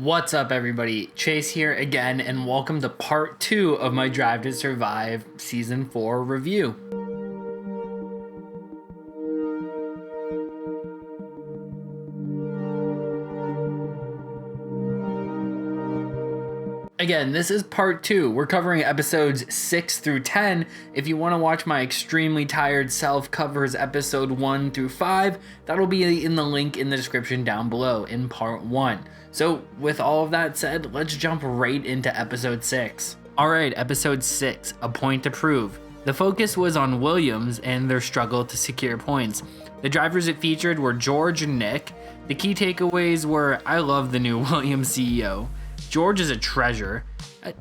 What's up, everybody? Chase here again, and welcome to part 2 of my Drive to Survive Season 4 review. Again, this is part 2. We're covering episodes 6 through 10. If you want to watch my extremely tired self covers episode 1 through 5, that'll be in the link in the description down below in part 1. So with all of that said, let's jump right into episode 6. Alright, episode 6, A Point to Prove. The focus was on Williams and their struggle to secure points. The drivers it featured were George and Nick. The key takeaways were, I love the new Williams CEO. George is a treasure.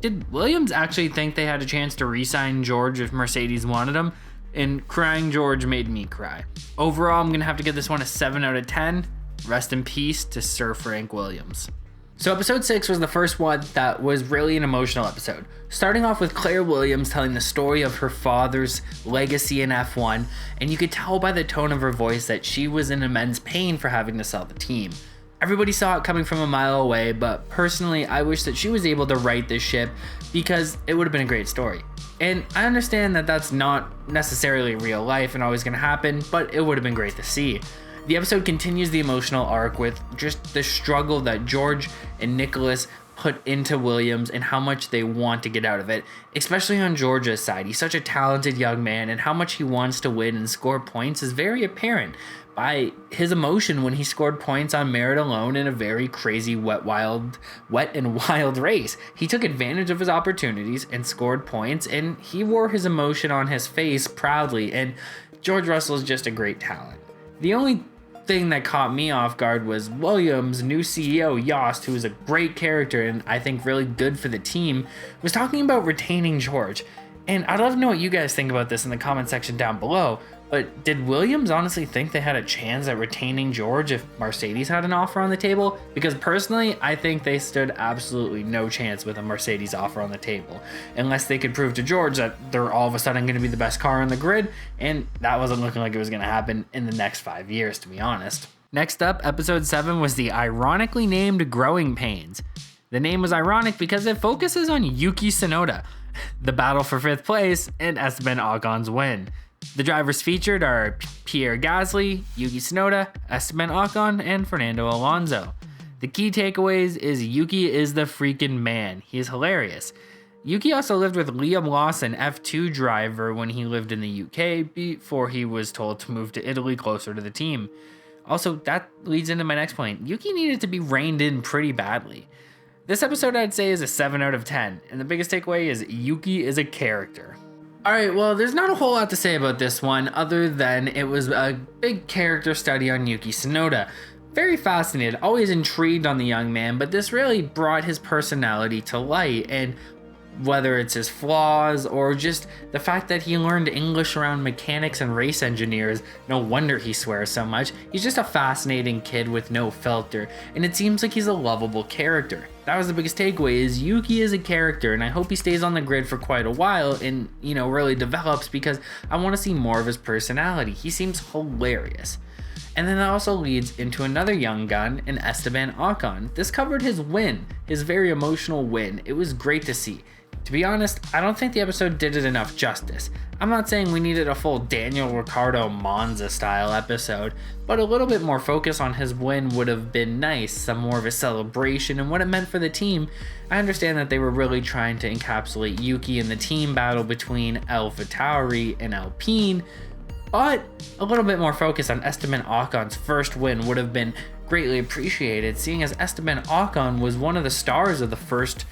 Did Williams actually think they had a chance to re-sign George if Mercedes wanted him? And crying George made me cry. Overall, I'm going to have to give this one a 7 out of 10. Rest in peace to Sir Frank Williams. So episode 6 was the first one that was really an emotional episode. Starting off with Claire Williams telling the story of her father's legacy in F1, and you could tell by the tone of her voice that she was in immense pain for having to sell the team. Everybody saw it coming from a mile away, but personally, I wish that she was able to right this ship because it would have been a great story. And I understand that that's not necessarily real life and always going to happen, but it would have been great to see. The episode continues the emotional arc with just the struggle that George and Nicholas put into Williams and how much they want to get out of it, especially on George's side. He's such a talented young man, and how much he wants to win and score points is very apparent by his emotion when he scored points on merit alone in a very crazy wet and wild race. He took advantage of his opportunities and scored points, and he wore his emotion on his face proudly, and George Russell is just a great talent. The only thing that caught me off guard was Williams' new CEO, Yost, who is a great character and I think really good for the team, was talking about retaining George. And I'd love to know what you guys think about this in the comment section down below. But did Williams honestly think they had a chance at retaining George if Mercedes had an offer on the table? Because personally, I think they stood absolutely no chance with a Mercedes offer on the table, unless they could prove to George that they're all of a sudden going to be the best car on the grid, and that wasn't looking like it was going to happen in the next 5 years, to be honest. Next up, episode 7 was the ironically named Growing Pains. The name was ironic because it focuses on Yuki Tsunoda, the battle for 5th place, and Esteban Ocon's win. The drivers featured are Pierre Gasly, Yuki Tsunoda, Esteban Ocon, and Fernando Alonso. The key takeaways is Yuki is the freaking man. He is hilarious. Yuki also lived with Liam Lawson, F2 driver, when he lived in the UK before he was told to move to Italy closer to the team. Also, that leads into my next point. Yuki needed to be reined in pretty badly. This episode I'd say is a 7 out of 10, and the biggest takeaway is Yuki is a character. Alright, well, there's not a whole lot to say about this one other than it was a big character study on Yuki Tsunoda. Very fascinated, always intrigued on the young man, but this really brought his personality to light, and whether it's his flaws or just the fact that he learned English around mechanics and race engineers, no wonder he swears so much. He's just a fascinating kid with no filter, and it seems like he's a lovable character. That was the biggest takeaway, is Yuki is a character, and I hope he stays on the grid for quite a while and, really develops, because I want to see more of his personality. He seems hilarious. And then that also leads into another young gun, in Esteban Ocon. This covered his win, his very emotional win. It was great to see. To be honest, I don't think the episode did it enough justice. I'm not saying we needed a full Daniel Ricciardo Monza style episode, but a little bit more focus on his win would have been nice, some more of a celebration and what it meant for the team. I understand that they were really trying to encapsulate Yuki in the team battle between AlphaTauri and Alpine, but a little bit more focus on Esteban Ocon's first win would have been greatly appreciated, seeing as Esteban Ocon was one of the stars of the first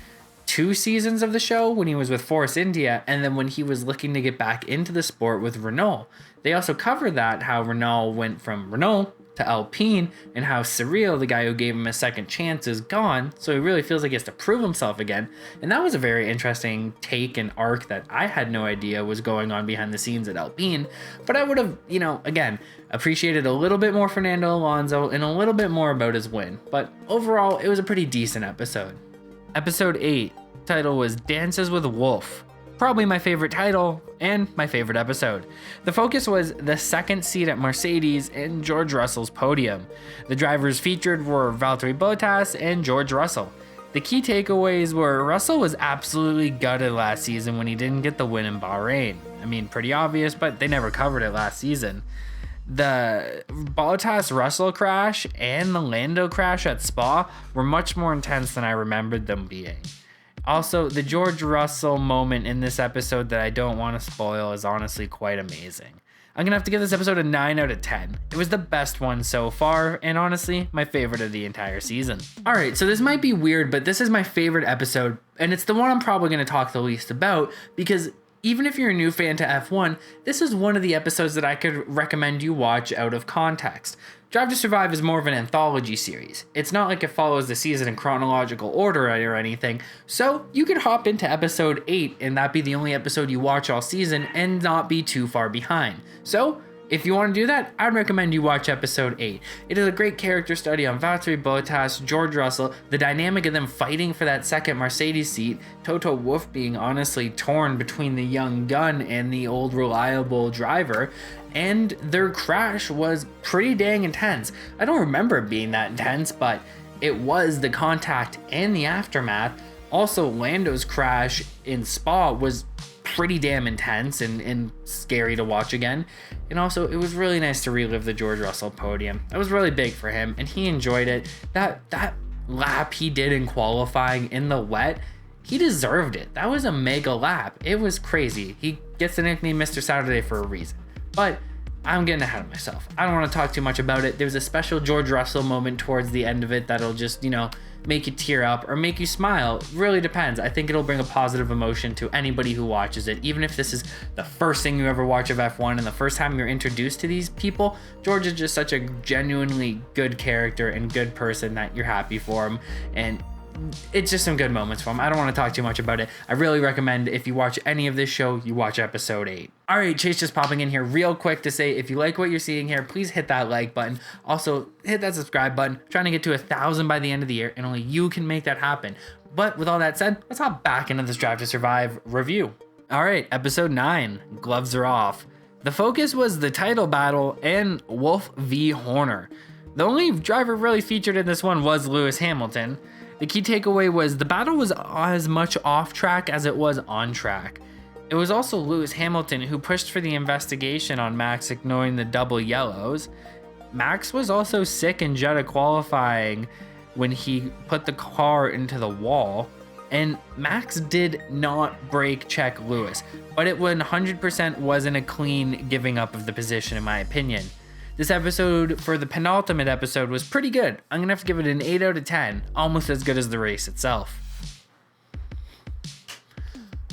2 seasons of the show when he was with Force India, and then when he was looking to get back into the sport with Renault. They also covered that, how Renault went from Renault to Alpine, and how Cyril, the guy who gave him a second chance, is gone, so he really feels like he has to prove himself again. And that was a very interesting take and arc that I had no idea was going on behind the scenes at Alpine, but I would have, again, appreciated a little bit more Fernando Alonso and a little bit more about his win. But overall, it was a pretty decent episode. Episode 8, title was Dances with Wolf. probably my favorite title and my favorite episode. The focus was the second seat at Mercedes and George Russell's podium. The drivers featured were Valtteri Bottas and George Russell. The key takeaways were Russell was absolutely gutted last season when he didn't get the win in Bahrain. I mean, pretty obvious, but they never covered it last season. The Bottas-Russell crash and the Lando crash at Spa were much more intense than I remembered them being. Also, the George Russell moment in this episode that I don't want to spoil is honestly quite amazing. I'm going to have to give this episode a 9 out of 10. It was the best one so far, and honestly, my favorite of the entire season. Alright, so this might be weird, but this is my favorite episode, and it's the one I'm probably going to talk the least about, because even if you're a new fan to F1, this is one of the episodes that I could recommend you watch out of context. Drive to Survive is more of an anthology series. It's not like it follows the season in chronological order or anything, so you could hop into episode 8 and that be the only episode you watch all season and not be too far behind. So, if you want to do that, I'd recommend you watch episode 8. It is a great character study on Valtteri Bottas, George Russell, the dynamic of them fighting for that second Mercedes seat, Toto Wolff being honestly torn between the young gun and the old reliable driver, and their crash was pretty dang intense. I don't remember it being that intense, but it was the contact and the aftermath. Also, Lando's crash in Spa was pretty damn intense and scary to watch again. And also, it was really nice to relive the George Russell podium. That was really big for him, and he enjoyed it. That lap he did in qualifying in the wet, he deserved it. That was a mega lap. It was crazy. He gets the nickname Mr. Saturday for a reason. But I'm getting ahead of myself. I don't want to talk too much about it. There's a special George Russell moment towards the end of it that'll just, make you tear up or make you smile. It really depends. I think it'll bring a positive emotion to anybody who watches it. Even if this is the first thing you ever watch of F1 and the first time you're introduced to these people, George is just such a genuinely good character and good person that you're happy for him. And it's just some good moments for him. I don't want to talk too much about it. I really recommend if you watch any of this show, you watch episode 8. All right, Chase just popping in here real quick to say, if you like what you're seeing here, please hit that like button. Also, hit that subscribe button. I'm trying to get to 1,000 by the end of the year, and only you can make that happen. But with all that said, let's hop back into this Drive to Survive review. All right, episode 9, Gloves Are Off. The focus was the title battle and Wolff v. Horner. The only driver really featured in this one was Lewis Hamilton. The key takeaway was the battle was as much off track as it was on track. It was also Lewis Hamilton who pushed for the investigation on Max ignoring the double yellows. Max was also sick in Jeddah qualifying when he put the car into the wall, and Max did not brake check Lewis, but it 100% wasn't a clean giving up of the position in my opinion. This episode, for the penultimate episode, was pretty good. I'm gonna have to give it an 8 out of 10, almost as good as the race itself.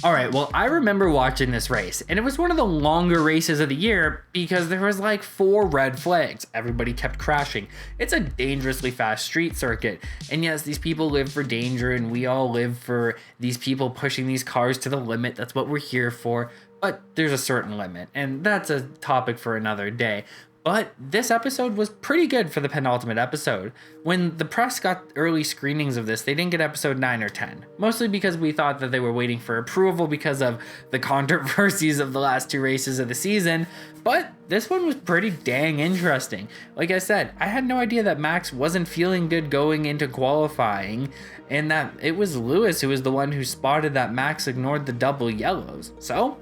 Alright, well, I remember watching this race, and it was one of the longer races of the year because there was like 4 red flags. Everybody kept crashing. It's a dangerously fast street circuit, and yes, these people live for danger, and we all live for these people pushing these cars to the limit. That's what we're here for, but there's a certain limit, and that's a topic for another day. But this episode was pretty good for the penultimate episode. When the press got early screenings of this, they didn't get episode 9 or 10. Mostly because we thought that they were waiting for approval because of the controversies of the last 2 races of the season. But this one was pretty dang interesting. Like I said, I had no idea that Max wasn't feeling good going into qualifying, and that it was Lewis who was the one who spotted that Max ignored the double yellows. So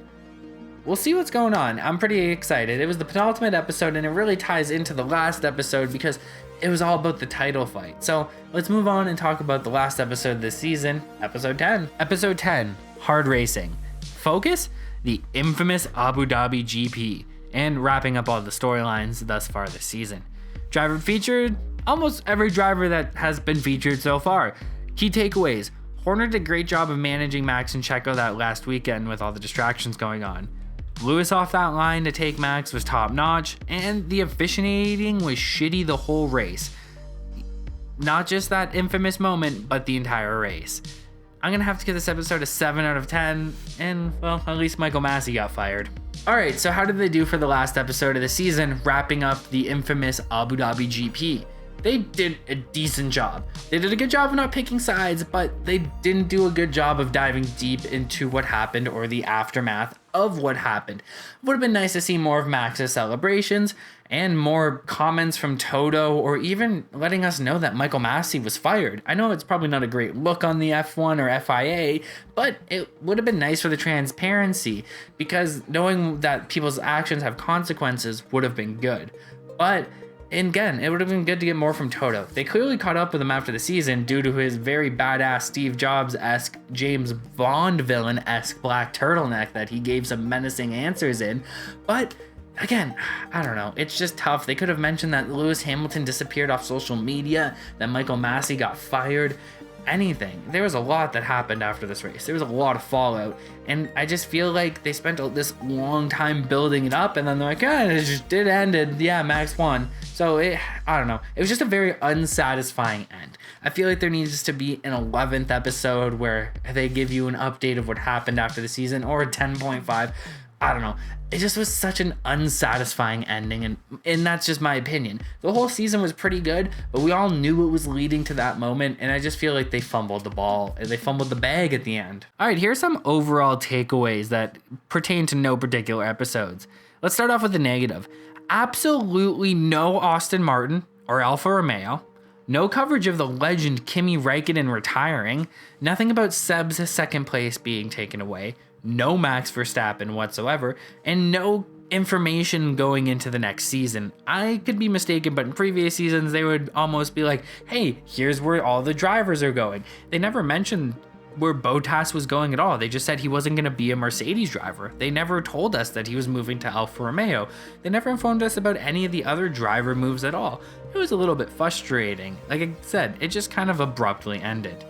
we'll see what's going on. I'm pretty excited. It was the penultimate episode, and it really ties into the last episode because it was all about the title fight. So let's move on and talk about the last episode this season, episode 10. Episode 10, Hard Racing. Focus, the infamous Abu Dhabi GP, and wrapping up all the storylines thus far this season. Driver featured, almost every driver that has been featured so far. Key takeaways, Horner did a great job of managing Max and Checo that last weekend with all the distractions going on. Lewis off that line to take Max was top notch, and the officiating was shitty the whole race. Not just that infamous moment, but the entire race. I'm gonna have to give this episode a 7 out of 10, and well, at least Michael Massey got fired. Alright, so how did they do for the last episode of the season, wrapping up the infamous Abu Dhabi GP? they did a decent job. They did a good job of not picking sides, but they didn't do a good job of diving deep into what happened or the aftermath of what happened. Would have been nice to see more of Max's celebrations and more comments from Toto, or even letting us know that Michael Massey was fired. I know it's probably not a great look on the F1 or FIA, but it would have been nice for the transparency, because knowing that people's actions have consequences would have been good. But again, it would have been good to get more from Toto. They clearly caught up with him after the season due to his very badass Steve Jobs-esque, James Bond villain-esque black turtleneck that he gave some menacing answers in. But again, I don't know. It's just tough. They could have mentioned that Lewis Hamilton disappeared off social media, that Michael Massey got fired. Anything. There was a lot that happened after this race. There was a lot of fallout, and I just feel like they spent this long time building it up, and then they're like, it just did end, and yeah, Max won. So I don't know. It was just a very unsatisfying end. I feel like there needs to be an 11th episode where they give you an update of what happened after the season, or a 10.5. I don't know. It just was such an unsatisfying ending, and that's just my opinion. The whole season was pretty good, but we all knew it was leading to that moment, and I just feel like they fumbled the ball. They fumbled the bag at the end. All right, here's some overall takeaways that pertain to no particular episodes. Let's start off with the negative. Absolutely no Aston Martin or Alfa Romeo. No coverage of the legend Kimi Räikkönen retiring. Nothing about Seb's second place being taken away. No Max Verstappen whatsoever, and no information going into the next season. I could be mistaken, but in previous seasons, they would almost be like, hey, here's where all the drivers are going. They never mentioned where Bottas was going at all. They just said he wasn't going to be a Mercedes driver. They never told us that he was moving to Alfa Romeo. They never informed us about any of the other driver moves at all. It was a little bit frustrating. Like I said, it just kind of abruptly ended.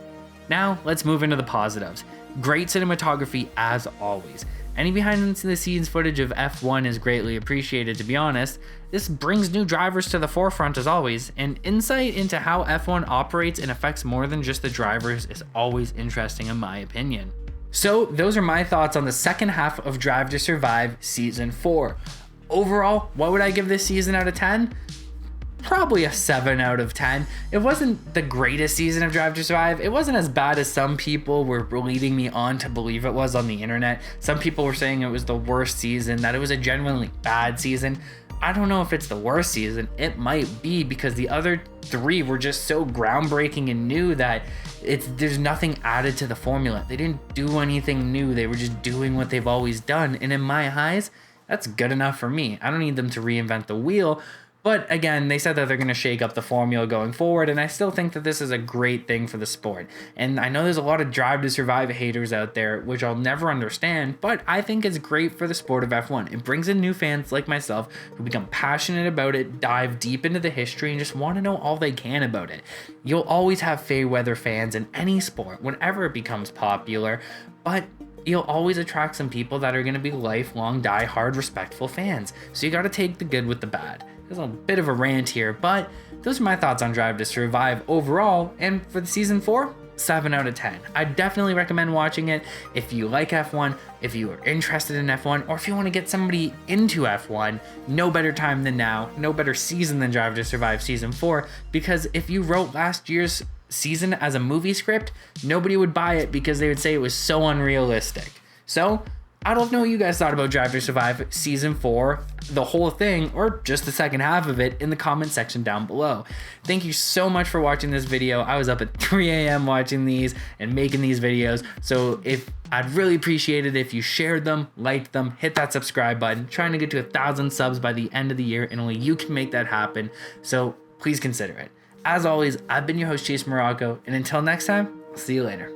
Now, let's move into the positives. Great cinematography as always. Any behind the scenes footage of F1 is greatly appreciated, to be honest. This brings new drivers to the forefront as always, and insight into how F1 operates and affects more than just the drivers is always interesting in my opinion. So those are my thoughts on the second half of Drive to Survive Season 4. Overall, what would I give this season out of 10? Probably a 7 out of 10. It wasn't the greatest season of Drive to Survive. It wasn't as bad as some people were leading me on to believe it was on the internet. Some people were saying it was the worst season, that it was a genuinely bad season. I don't know if it's the worst season. It might be, because the other 3 were just so groundbreaking and new that there's nothing added to the formula. They didn't do anything new. They were just doing what they've always done. And in my eyes, that's good enough for me. I don't need them to reinvent the wheel. But again, they said that they're going to shake up the formula going forward, and I still think that this is a great thing for the sport. And I know there's a lot of Drive to Survive haters out there, which I'll never understand, but I think it's great for the sport of F1. It brings in new fans like myself who become passionate about it, dive deep into the history, and just want to know all they can about it. You'll always have fair weather fans in any sport whenever it becomes popular, but you'll always attract some people that are going to be lifelong, die-hard, respectful fans. So you got to take the good with the bad. There's a bit of a rant here, but those are my thoughts on Drive to Survive overall. And for the season 4, 7 out of 10. I definitely recommend watching it if you like F1, if you are interested in F1, or if you want to get somebody into F1. No better time than now, no better season than Drive to Survive season 4, because if you wrote last year's season as a movie script, nobody would buy it because they would say it was so unrealistic. So I don't know what you guys thought about Drive to Survive Season 4, the whole thing, or just the second half of it in the comment section down below. Thank you so much for watching this video. I was up at 3 a.m. watching these and making these videos, so I'd really appreciate it if you shared them, liked them, hit that subscribe button. Trying to get to 1,000 subs by the end of the year, and only you can make that happen, so please consider it. As always, I've been your host, Chase Morocco, and until next time, I'll see you later.